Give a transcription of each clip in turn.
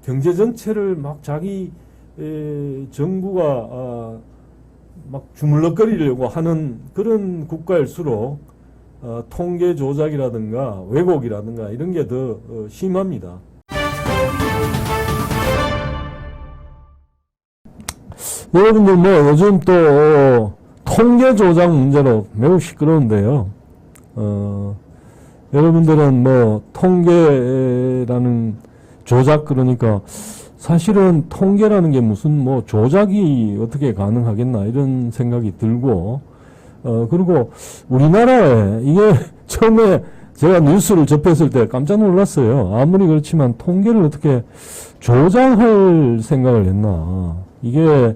경제 전체를 막 자기 정부가 막 주물럭거리려고 하는 그런 국가일수록 통계 조작이라든가 왜곡이라든가 이런 게 더 심합니다. 여러분들 뭐 요즘 또 통계 조작 문제로 매우 시끄러운데요. 여러분들은 뭐 통계라는 조작 그러니까 사실은 통계라는 게 무슨 뭐 조작이 어떻게 가능하겠나 이런 생각이 들고 그리고 우리나라에 이게 처음에 제가 뉴스를 접했을 때 깜짝 놀랐어요. 아무리 그렇지만 통계를 어떻게 조작할 생각을 했나. 이게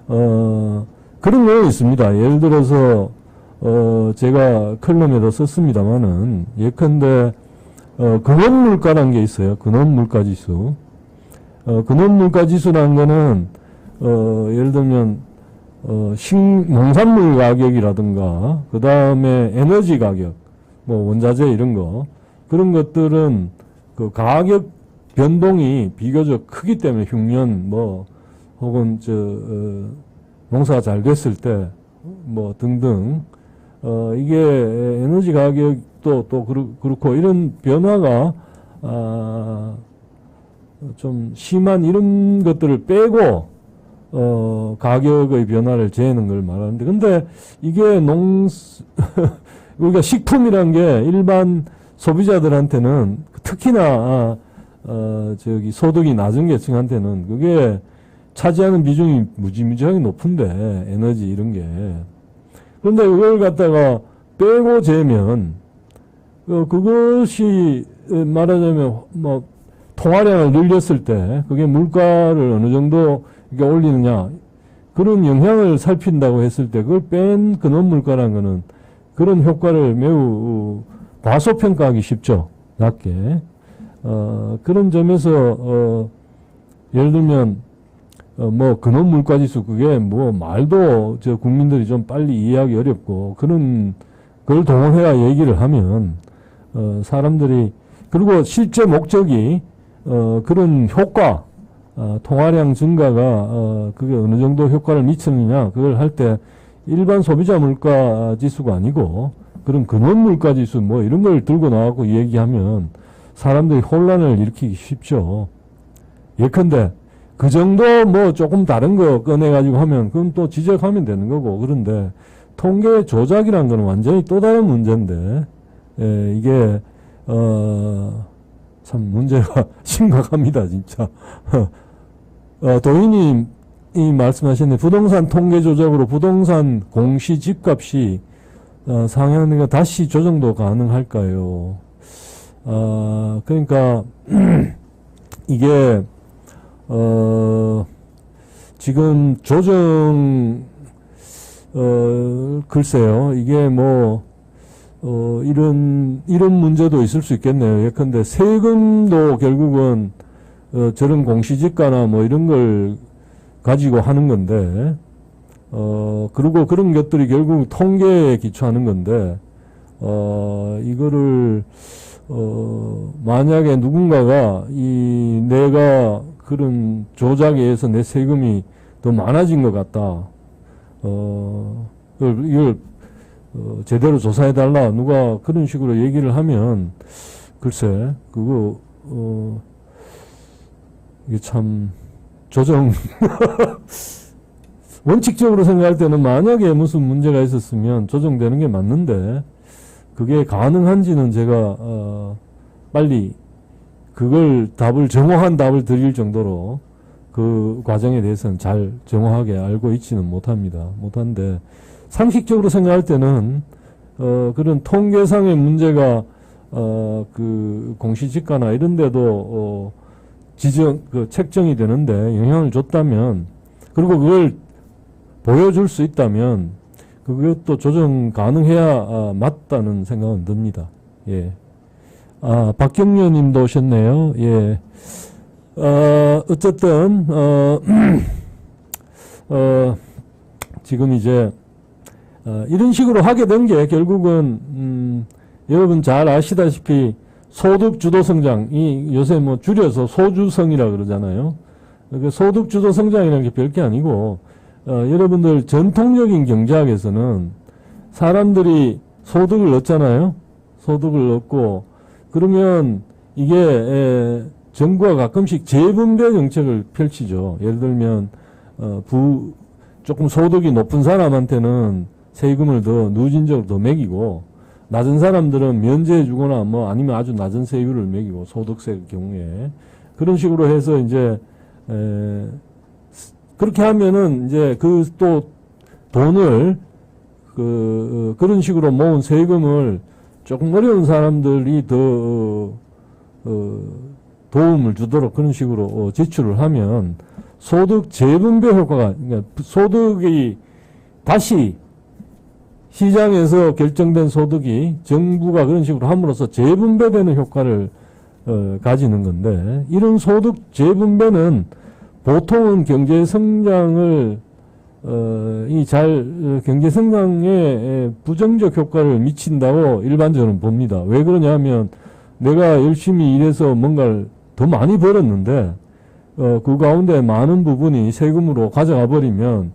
그런 내용이 있습니다. 예를 들어서 제가 컬럼에도 썼습니다만은 예컨대 근원물가라는 게 있어요. 근원물가지수. 근원물가지수라는 거는 예를 들면 농산물 가격이라든가 그 다음에 에너지 가격, 뭐 원자재 이런 거 그런 것들은 그 가격 변동이 비교적 크기 때문에 흉년 뭐 혹은 농사가 잘 됐을 때 뭐 등등 이게 에너지 가격도 또 그렇고 이런 변화가 좀 심한 이런 것들을 빼고 가격의 변화를 재는 걸 말하는데 근데 이게 우리가 식품이란 게 일반 소비자들한테는 특히나 소득이 낮은 계층한테는 그게 차지하는 비중이 무지무지하게 높은데 에너지 이런 게 그런데 그걸 갖다가 빼고 재면 그것이 말하자면 뭐 통화량을 늘렸을 때 그게 물가를 어느 정도 이게 올리느냐 그런 영향을 살핀다고 했을 때 그걸 뺀 근원물가라는 거는 그런 효과를 매우 과소평가하기 쉽죠. 낮게. 그런 점에서 예를 들면 뭐 근원물가지수 그게 뭐 말도 국민들이 좀 빨리 이해하기 어렵고 그런 그걸 동원해야 얘기를 하면 사람들이 그리고 실제 목적이 그런 효과 통화량 증가가 그게 어느 정도 효과를 미치느냐 그걸 할 때 일반 소비자 물가 지수가 아니고 그런 근원 물가 지수 뭐 이런 걸 들고 나와서 얘기하면 사람들이 혼란을 일으키기 쉽죠. 예컨대 그 정도 뭐 조금 다른 거 꺼내가지고 하면 그건 또 지적하면 되는 거고 그런데 통계 조작이라는 건 완전히 또 다른 문제인데 이게 참 문제가 심각합니다 진짜. 도인이 말씀하셨네. 부동산 통계 조작으로 부동산 공시 집값이 상향하니까 다시 조정도 가능할까요? 그러니까 이게 지금 조정 글쎄요. 이게 뭐 이런 문제도 있을 수 있겠네요. 예컨대 세금도 결국은 저런 공시지가나 뭐 이런 걸 가지고 하는 건데 그리고 그런 것들이 결국 통계에 기초하는 건데 이거를 만약에 누군가가 내가 그런 조작에 의해서 내 세금이 더 많아진 것 같다. 이걸 제대로 조사해달라. 누가 그런 식으로 얘기를 하면 글쎄 그거 이게 참 조정 원칙적으로 생각할 때는 만약에 무슨 문제가 있었으면 조정되는 게 맞는데 그게 가능한지는 제가 빨리 그걸 정확한 답을 드릴 정도로 그 과정에 대해서는 잘 정확하게 알고 있지는 못한데 상식적으로 생각할 때는 그런 통계상의 문제가 그 공시지가나 이런 데도 책정이 되는데 영향을 줬다면 그리고 그걸 보여줄 수 있다면 그것도 조정 가능해야 맞다는 생각은 듭니다. 예. 박경려 님도 오셨네요. 예. 어쨌든, 지금 이제, 이런 식으로 하게 된 게 결국은, 여러분 잘 아시다시피 소득 주도 성장이 요새 뭐 줄여서 소주성이라 그러잖아요. 그 소득 주도 성장이라는 게 별게 아니고, 여러분들 전통적인 경제학에서는 사람들이 소득을 얻잖아요. 소득을 얻고, 그러면 이게 정부가 가끔씩 재분배 정책을 펼치죠. 예를 들면 조금 소득이 높은 사람한테는 세금을 더 누진적으로 더 매기고, 낮은 사람들은 면제해 주거나 뭐 아니면 아주 낮은 세율을 매기고, 소득세 경우에 그런 식으로 해서 이제 그렇게 하면은 이제 그 또 돈을 그런 식으로 모은 세금을 조금 어려운 사람들이 더 도움을 주도록 그런 식으로 지출을 하면 소득 재분배 효과가, 그러니까 소득이 다시 시장에서 결정된 소득이 정부가 그런 식으로 함으로써 재분배되는 효과를 가지는 건데, 이런 소득 재분배는 보통은 경제 성장을 경제 성장에 부정적 효과를 미친다고 일반적으로 봅니다. 왜 그러냐 하면 내가 열심히 일해서 뭔가를 더 많이 벌었는데 그 가운데 많은 부분이 세금으로 가져가 버리면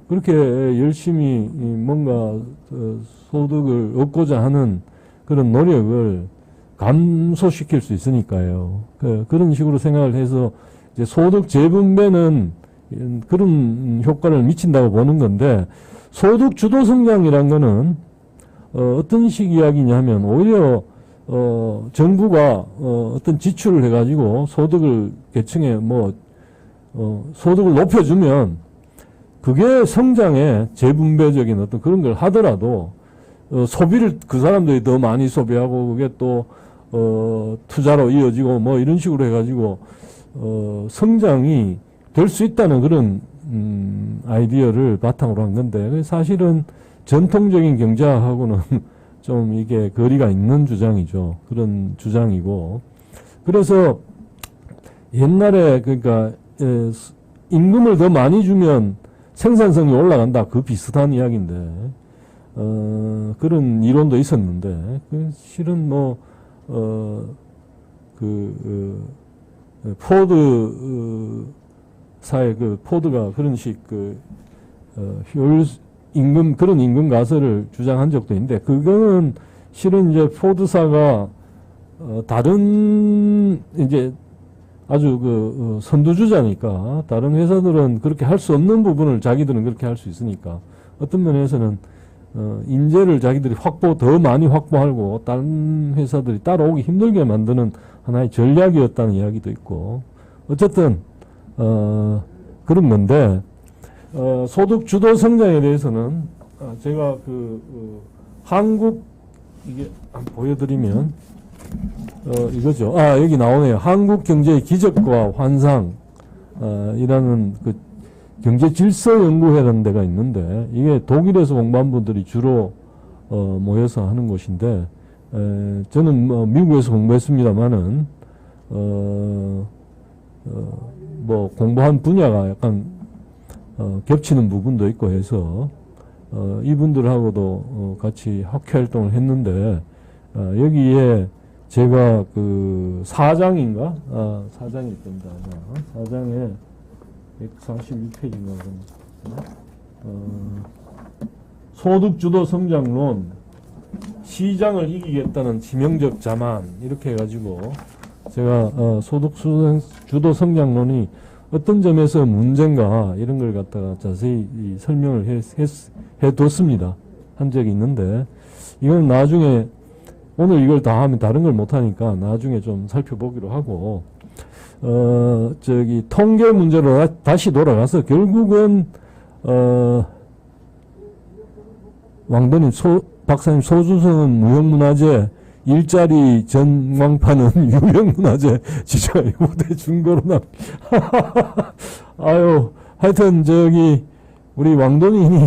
그렇게 열심히 뭔가 소득을 얻고자 하는 그런 노력을 감소시킬 수 있으니까요. 그런 식으로 생각을 해서 이제 소득 재분배는 그런 효과를 미친다고 보는 건데, 소득 주도 성장이란 거는 어떤 식 이야기냐 하면 오히려 정부가 어떤 지출을 해가지고 소득을 계층에 소득을 높여주면 그게 성장에 재분배적인 어떤 그런 걸 하더라도 소비를 그 사람들이 더 많이 소비하고 그게 또 투자로 이어지고 뭐 이런 식으로 해가지고 성장이 될 수 있다는 그런 아이디어를 바탕으로 한 건데, 사실은 전통적인 경제학하고는 좀 이게 거리가 있는 주장이죠. 그런 주장이고, 그래서 옛날에 그러니까 임금을 더 많이 주면 생산성이 올라간다, 그 비슷한 이야기인데 그런 이론도 있었는데, 실은 포드 사회 포드가 그런 식 효율 임금, 그런 임금 가설을 주장한 적도 있는데, 그거는 실은 이제 포드사가 다른 이제 아주 선두주자니까 다른 회사들은 그렇게 할 수 없는 부분을 자기들은 그렇게 할 수 있으니까 어떤 면에서는 인재를 자기들이 더 많이 확보하고 다른 회사들이 따라오기 힘들게 만드는 하나의 전략이었다는 이야기도 있고, 어쨌든 그런 건데, 소득 주도 성장에 대해서는 제가 한국, 이게 보여드리면 이거죠. 여기 나오네요. 한국 경제의 기적과 환상 이라는 그 경제 질서 연구회라는 데가 있는데, 이게 독일에서 공부한 분들이 주로 모여서 하는 곳인데, 저는 미국에서 공부했습니다만은 공부한 분야가 약간 겹치는 부분도 있고 해서 이분들하고도 같이 학회 활동을 했는데, 여기에 제가 사장인가? 사장일 겁니다. 사장에 142페이지인가 그런 소득주도 성장론, 시장을 이기겠다는 치명적 자만, 이렇게 해가지고 제가 소득주도 성장론이 어떤 점에서 문제인가 이런 걸 갖다가 자세히 설명을 해뒀습니다. 한 적이 있는데, 이건 나중에 오늘 이걸 다 하면 다른 걸 못하니까 나중에 좀 살펴보기로 하고, 통계 문제로 다시 돌아가서 결국은 왕도님, 박사님, 소주성은 무형문화재, 일자리 전광판은 유형문화재, 진짜 이거대 중고로 아유, 하여튼 우리 왕도님이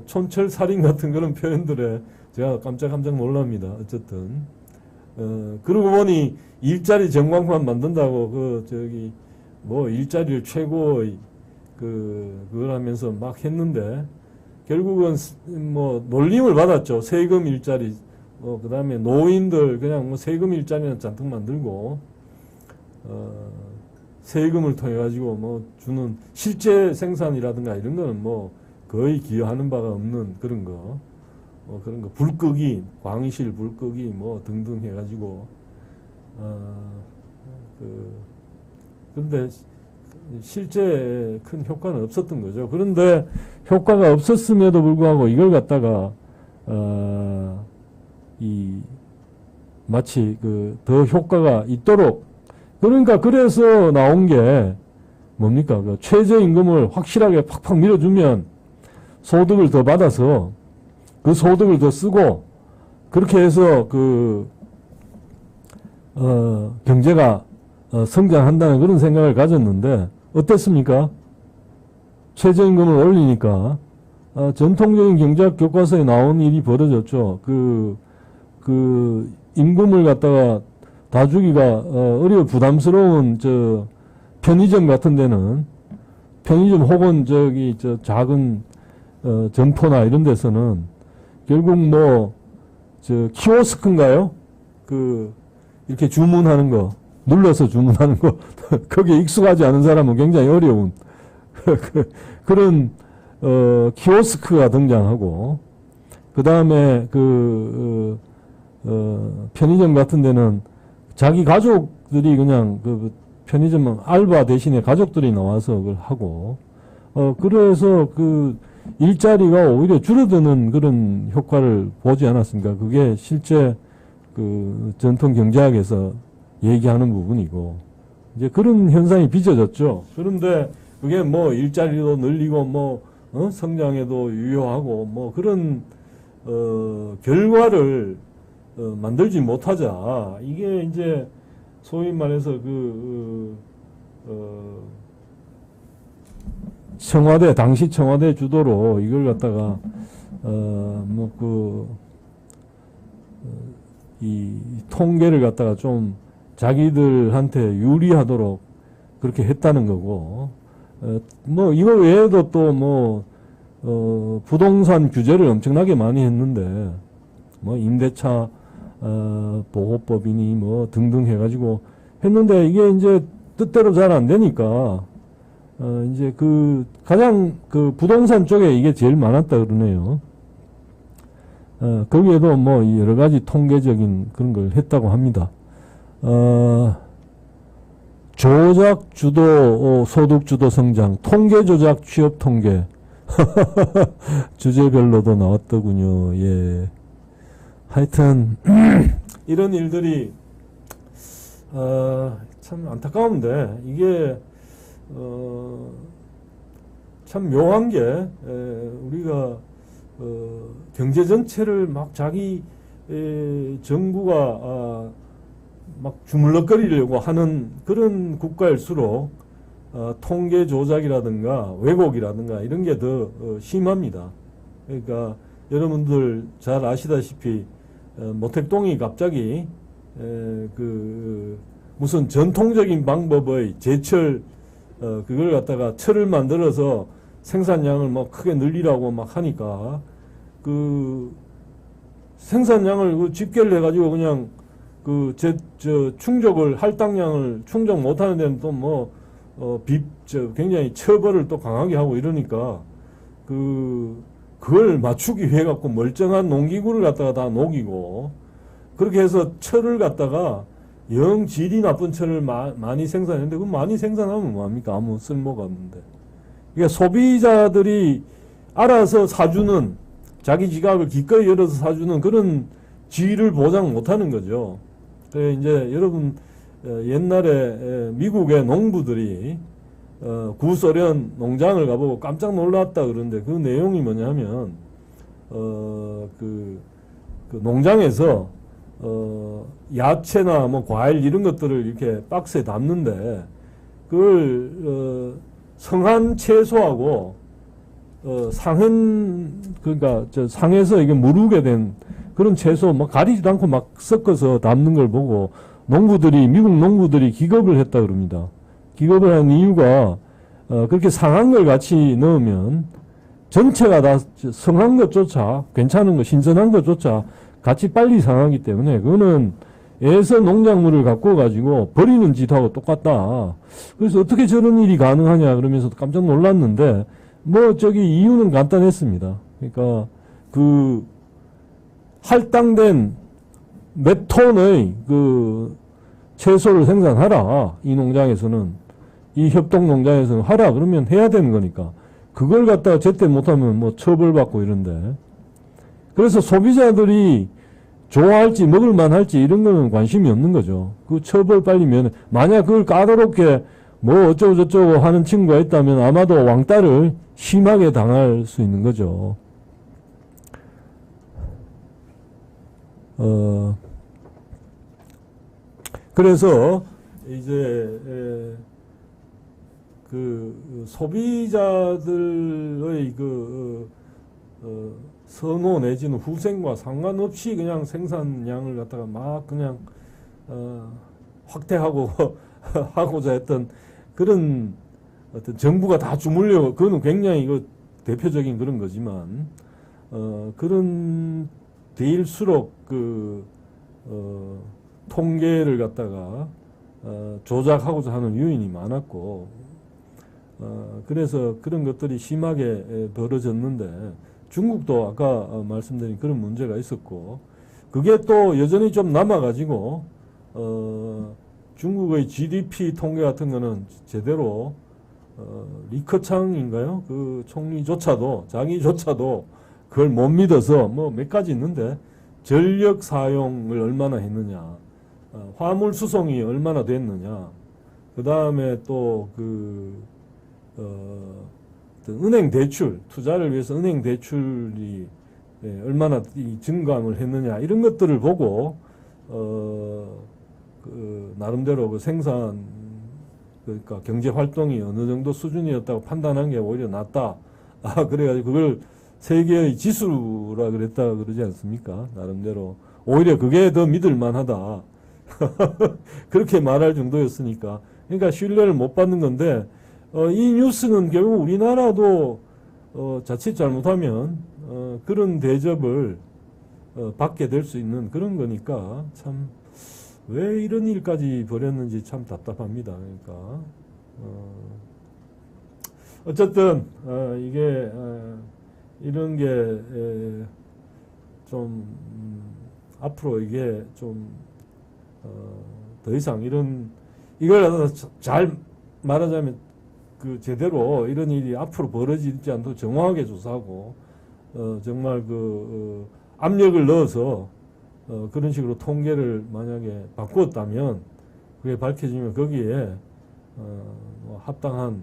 촌철살인 같은 그런 표현들에 제가 깜짝 그럽니다. 어쨌든 그러고 보니 일자리 전광판 만든다고 일자리를 최고 그걸 하면서 막 했는데, 결국은 뭐 놀림을 받았죠. 세금 일자리, 그 다음에 노인들 그냥 뭐 세금 일자리는 잔뜩 만들고, 세금을 통해 가지고 뭐 주는 실제 생산이라든가 이런 거는 뭐 거의 기여하는 바가 없는 그런 거, 그런 거 불 끄기, 광실 불 끄기 뭐 등등 해가지고, 그런데 실제 큰 효과는 없었던 거죠. 그런데 효과가 없었음에도 불구하고 이걸 갖다가 마치 더 효과가 있도록, 그러니까 그래서 나온 게 뭡니까? 최저임금을 확실하게 팍팍 밀어주면 소득을 더 받아서 그 소득을 더 쓰고, 그렇게 해서 경제가 성장한다는 그런 생각을 가졌는데 어땠습니까? 최저임금을 올리니까 전통적인 경제학 교과서에 나온 일이 벌어졌죠. 임금을 갖다가 다 주기가 부담스러운 편의점 같은 데는, 편의점 혹은 작은 점포나 이런 데서는 결국 키오스크인가요? 이렇게 주문하는 거, 눌러서 주문하는 거, 거기에 익숙하지 않은 사람은 굉장히 어려운 그런 키오스크가 등장하고, 그 다음에 편의점 같은 데는 자기 가족들이 그냥 편의점 알바 대신에 가족들이 나와서 그걸 하고, 그래서 일자리가 오히려 줄어드는 그런 효과를 보지 않았습니까? 그게 실제 전통 경제학에서 얘기하는 부분이고, 이제 그런 현상이 빚어졌죠. 그런데 그게 일자리도 늘리고 성장에도 유효하고 그런 결과를 만들지 못하자. 이게 이제 소위 말해서 청와대, 당시 청와대 주도로 이걸 갖다가 이 통계를 갖다가 좀 자기들한테 유리하도록 그렇게 했다는 거고, 이거 외에도 또 부동산 규제를 엄청나게 많이 했는데, 임대차 보호법이니 등등 해가지고 했는데, 이게 이제 뜻대로 잘 안 되니까 이제 가장 부동산 쪽에 이게 제일 많았다 그러네요. 거기에도 여러 가지 통계적인 그런 걸 했다고 합니다. 조작 주도 소득 주도 성장, 통계 조작 취업 통계 주제별로도 나왔더군요. 예. 하여튼 이런 일들이 참 안타까운데, 이게 참 묘한 게, 우리가 경제 전체를 막 자기 정부가 막 주물럭거리려고 하는 그런 국가일수록 통계 조작이라든가 왜곡이라든가 이런 게 더 심합니다. 그러니까 여러분들 잘 아시다시피 모택동이 갑자기 무슨 전통적인 방법의 제철, 그걸 갖다가 철을 만들어서 생산량을 크게 늘리라고 막 하니까 생산량을 집계를 해가지고 그냥 충족을, 할당량을 충족 못하는 데는 또 굉장히 처벌을 또 강하게 하고 이러니까 그걸 맞추기 위해 갖고 멀쩡한 농기구를 갖다가 다 녹이고, 그렇게 해서 철을 갖다가 영 질이 나쁜 철을 많이 생산했는데, 그 많이 생산하면 뭐합니까? 아무 쓸모가 없는데. 그러니까 소비자들이 알아서 사주는, 자기 지갑을 기꺼이 열어서 사주는 그런 지위를 보장 못하는 거죠. 이제 여러분 옛날에 미국의 농부들이 구소련 농장을 가보고 깜짝 놀랐다 그러는데, 그 내용이 뭐냐면 그 농장에서 야채나 과일 이런 것들을 이렇게 박스에 담는데, 그걸 성한 채소하고 상한, 그러니까 상해서 이게 무르게 된 그런 채소 가리지도 않고 막 섞어서 담는 걸 보고 미국 농부들이 기겁을 했다 그럽니다. 기겁을 한 이유가 그렇게 상한 걸 같이 넣으면 전체가 다 성한 것조차, 괜찮은 거, 신선한 것조차 같이 빨리 상하기 때문에 그거는 애서 농작물을 갖고 가지고 버리는 짓하고 똑같다. 그래서 어떻게 저런 일이 가능하냐 그러면서 깜짝 놀랐는데 뭐 저기 이유는 간단했습니다. 그러니까 그 할당된 몇 톤의 그 채소를 생산하라. 이 농장에서는, 이 협동 농장에서는 하라 그러면 해야 되는 거니까 그걸 갖다가 제때 못하면 뭐 처벌받고 이런데, 그래서 소비자들이 좋아할지 먹을만 할지 이런 거는 관심이 없는 거죠. 그 처벌 빨리 면해. 만약 그걸 까다롭게 뭐 어쩌고 저쩌고 하는 친구가 있다면 아마도 왕따를 심하게 당할 수 있는 거죠. 그래서 이제 그 소비자들의 그 선호 내지는 후생과 상관없이 그냥 생산량을 갖다가 막 그냥 확대하고 하고자 했던 그런 어떤 정부가 다 주물려, 그거는 굉장히 이거 대표적인 그런 거지만 그런 데일수록 그 통계를 갖다가 조작하고자 하는 요인이 많았고, 그래서 그런 것들이 심하게 벌어졌는데, 중국도 아까 말씀드린 그런 문제가 있었고, 그게 또 여전히 좀 남아가지고 중국의 GDP 통계 같은 거는 제대로 리커창인가요? 그 총리조차도, 자기조차도 그걸 못 믿어서 뭐 몇 가지 있는데, 전력 사용을 얼마나 했느냐, 화물 수송이 얼마나 됐느냐, 그 다음에 또 은행 대출, 투자를 위해서 은행 대출이 얼마나 증감을 했느냐, 이런 것들을 보고 나름대로 그 생산, 그러니까 경제 활동이 어느 정도 수준이었다고 판단한 게 오히려 낫다. 그래가지고 그걸 세계의 지수라 그랬다 그러지 않습니까? 나름대로 오히려 그게 더 믿을 만하다. 그렇게 말할 정도였으니까. 그러니까 신뢰를 못 받는 건데, 이 뉴스는 결국 우리나라도 자칫 잘못하면 그런 대접을 받게 될 수 있는 그런 거니까, 참 왜 이런 일까지 벌였는지 참 답답합니다. 그러니까 어쨌든 이게 이런 게 좀 앞으로 이게 좀 더 이상 이걸 잘 말하자면 그 제대로 이런 일이 앞으로 벌어지지 않도록 정확하게 조사하고 정말 압력을 넣어서 그런 식으로 통계를 만약에 바꾸었다면, 그게 밝혀지면 거기에 뭐 합당한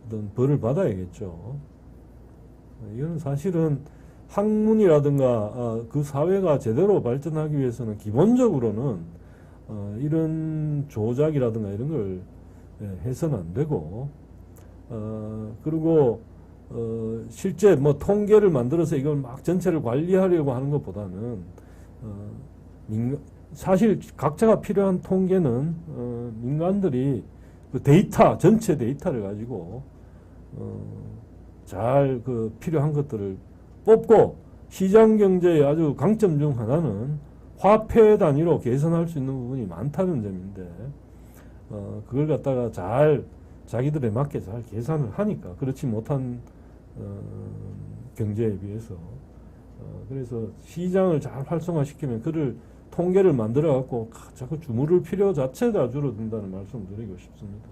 어떤 벌을 받아야겠죠. 이건 사실은 학문이라든가 그 사회가 제대로 발전하기 위해서는 기본적으로는 이런 조작이라든가 이런 걸 해서는 안 되고, 그리고 실제 뭐 통계를 만들어서 이걸 막 전체를 관리하려고 하는 것보다는 사실 각자가 필요한 통계는 민간들이 그 데이터, 전체 데이터를 가지고 잘 그 필요한 것들을 뽑고, 시장 경제의 아주 강점 중 하나는 화폐 단위로 계산할 수 있는 부분이 많다는 점인데, 그걸 갖다가 잘 자기들에 맞게 잘 계산을 하니까, 그렇지 못한 경제에 비해서 그래서 시장을 잘 활성화시키면 그를 통계를 만들어 갖고 자꾸 주무를 필요 자체가 줄어든다는 말씀을 드리고 싶습니다.